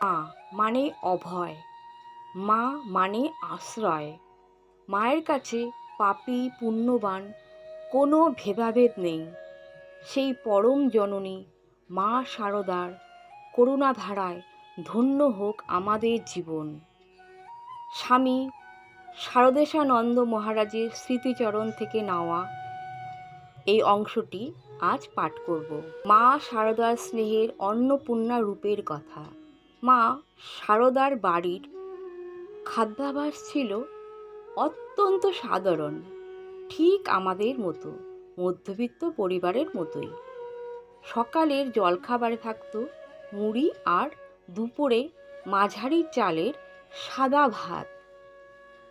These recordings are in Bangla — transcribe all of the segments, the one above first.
মা মানে অভয়, মা মানে আশ্রয়। মায়ের কাছে পাপী পুণ্যবান কোনো ভেদাভেদ নেই। সেই পরম জননী মা শারদার করুণাধারায় ধন্য হোক আমাদের জীবন। স্বামী শারদেশানন্দ মহারাজের স্মৃতিচরণ থেকে নেওয়া এই অংশটি আজ পাঠ করব। মা শারদার স্নেহের অন্নপূর্ণা রূপের কথা। মা শারদার বাড়ির খাদ্যাভ্যাস ছিল অত্যন্ত সাধারণ, ঠিক আমাদের মতো মধ্যবিত্ত পরিবারের মতোই। সকালের জলখাবারে থাকতো মুড়ি আর দুপুরে মাঝারি চালের সাদা ভাত,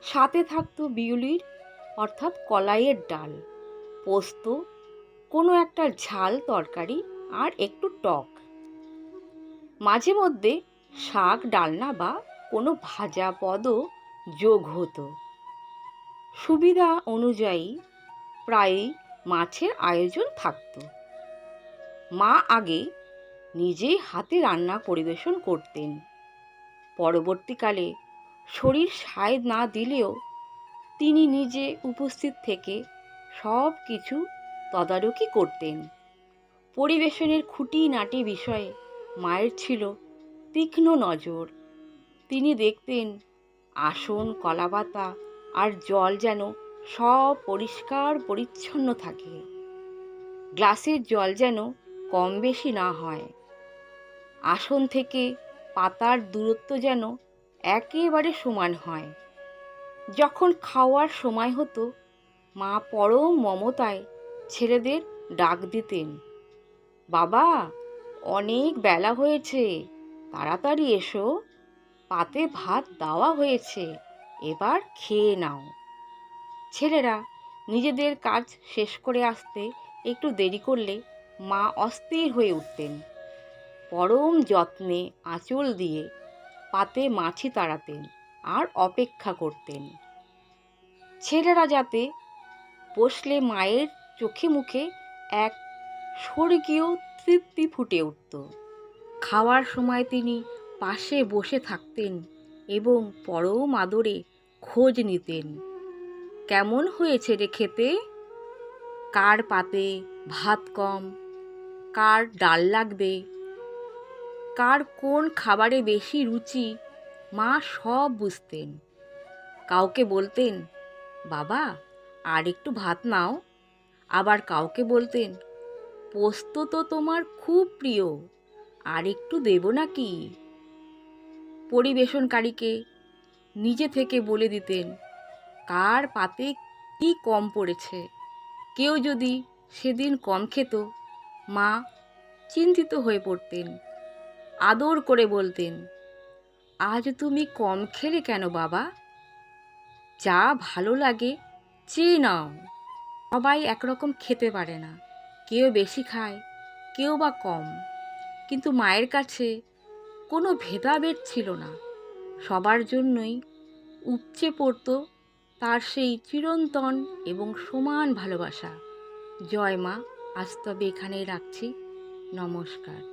সাথে থাকতো বিউলির অর্থাৎ কলাইয়ের ডাল, পোস্ত, কোনো একটা ঝাল তরকারি আর একটু টক। মাঝে মধ্যে শাক ডালনা বা কোনো ভাজা পদও যোগ হতো। সুবিধা অনুযায়ী প্রায়ই মাছের আয়োজন থাকত। মা আগে নিজেই হাতে রান্না পরিবেশন করতেন। পরবর্তীকালে শরীর সায় না দিলেও তিনি নিজে উপস্থিত থেকে সব কিছু তদারকি করতেন। পরিবেশনের খুঁটিনাটি বিষয়ে মায়ের ছিল তীক্ষ্ণ নজর। তিনি দেখতেন আসন, কলাপাতা আর জল যেন সব পরিষ্কার পরিচ্ছন্ন থাকে। গ্লাসের জল যেন কম বেশি না হয়। আসন থেকে পাতার দূরত্ব যেন একেবারে সমান হয়। যখন খাওয়ার সময় হতো, মা পরম মমতায় ছেলেদের ডাক দিতেন, বাবা, অনেক বেলা হয়েছে, তাড়াতাড়ি এসো, পাতে ভাত দেওয়া হয়েছে, এবার খেয়ে নাও। ছেলেরা নিজেদের কাজ শেষ করে আসতে একটু দেরি করলে মা অস্থির হয়ে উঠতেন। পরম যত্নে আঁচল দিয়ে পাতে মাছি তাড়াতেন আর অপেক্ষা করতেন। ছেলেরা যাতে বসলে মায়ের চোখে মুখে এক স্বর্গীয় তৃপ্তি ফুটে উঠত। খাওয়ার সময় তিনি পাশে বসে থাকতেন এবং পরম আদরে খোঁজ নিতেন, কেমন হয়েছে রে খেতে, কার পাতে ভাত কম, কার ডাল লাগবে, কার কোন খাবারে বেশি রুচি, মা সব বুঝতেন। কাউকে বলতেন, বাবা আর একটু ভাত নাও, আবার কাউকে বলতেন, পোস্ত তো তোমার খুব প্রিয়, আর একটু দেব নাকি। পরিবেশনকারীকে নিজে থেকে বলে দিতেন কার পাতে কি কম পড়েছে। কেউ যদি সেদিন কম খেত, মা চিন্তিত হয়ে পড়তেন। আদর করে বলতেন, আজ তুমি কম খেলে কেন বাবা, যা ভালো লাগে চেয়ে নাও। সবাই একরকম খেতে পারে না, কেউ বেশি খায়, কেউ বা কম, কিন্তু মায়ের কাছে কোনো ভেদাভেদ ছিল না। সবার জন্যই উপচে পড়ত তার সেই চিরন্তন এবং সমান ভালোবাসা। জয় মা। আজ তবে এখানেই রাখছি। নমস্কার।